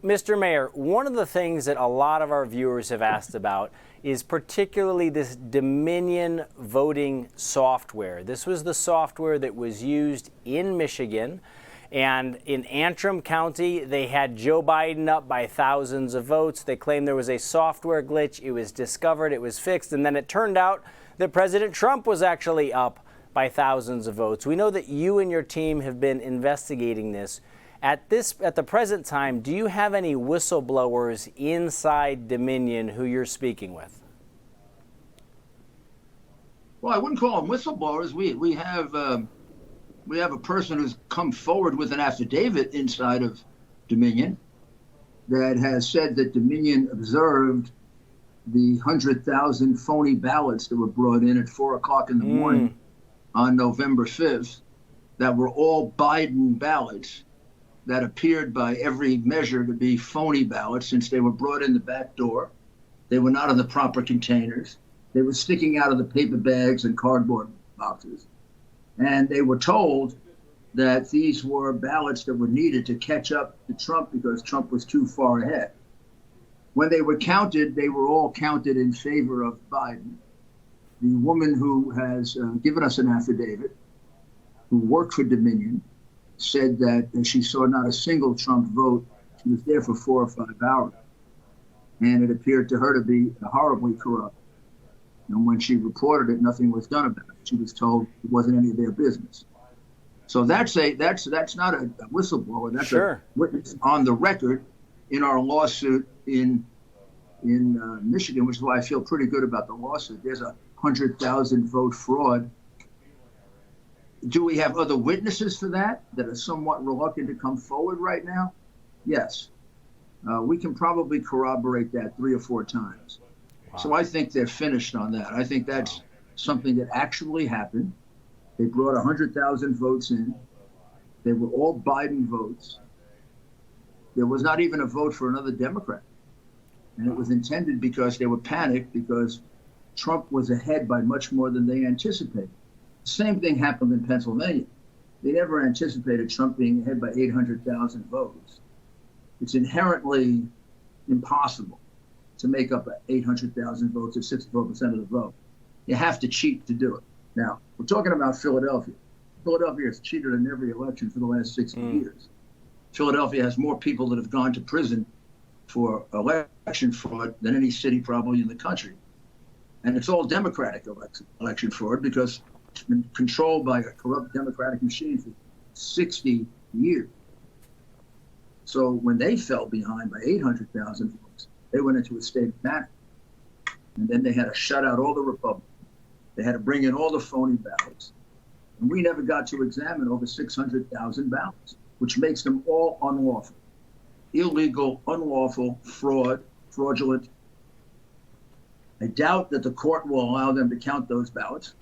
Mr. Mayor, one of the things that a lot of our viewers have asked about is particularly this Dominion voting software. This was the software that was used in Michigan, and in Antrim County, they had Joe Biden up by thousands of votes. They claimed there was a software glitch. It was discovered, it was fixed, and then it turned out that President Trump was actually up by thousands of votes. We know that you and your team have been investigating this. At the present time, do you have any whistleblowers inside Dominion who you're speaking with? Well, I wouldn't call them whistleblowers. We have a person who's come forward with an affidavit inside of Dominion that has said that Dominion observed the 100,000 phony ballots that were brought in at 4 o'clock in the morning on November 5th that were all Biden ballots that appeared by every measure to be phony ballots since they were brought in the back door. They were not in the proper containers. They were sticking out of the paper bags and cardboard boxes. And they were told that these were ballots that were needed to catch up to Trump because Trump was too far ahead. When they were counted, they were all counted in favor of Biden. The woman who has given us an affidavit, who worked for Dominion, said that she saw not a single Trump vote. She was there for 4 or 5 hours. And it appeared to her to be horribly corrupt. And when she reported it, nothing was done about it. She was told it wasn't any of their business. So that's not a whistleblower. That's a witness on the record in our lawsuit in Michigan, which is why I feel pretty good about the lawsuit. There's a 100,000 vote fraud. Do we have other witnesses for that are somewhat reluctant to come forward right now? Yes. We can probably corroborate that 3 or 4 times. Wow. So I think they're finished on that. I think that's something that actually happened. They brought 100,000 votes in. They were all Biden votes. There was not even a vote for another Democrat. And it was intended because they were panicked because Trump was ahead by much more than they anticipated. Same thing happened in Pennsylvania. They never anticipated Trump being ahead by 800,000 votes. It's inherently impossible to make up 800,000 votes or 64% of the vote. You have to cheat to do it. Now, we're talking about Philadelphia. Philadelphia has cheated in every election for the last 60 years. Philadelphia has more people that have gone to prison for election fraud than any city probably in the country. And it's all Democratic election fraud because it's been controlled by a corrupt Democratic machine for 60 years. So when they fell behind by 800,000 votes, they went into a state of panic. And then they had to shut out all the Republicans. They had to bring in all the phony ballots. And we never got to examine over 600,000 ballots, which makes them all unlawful. Illegal, unlawful, fraudulent. I doubt that the court will allow them to count those ballots.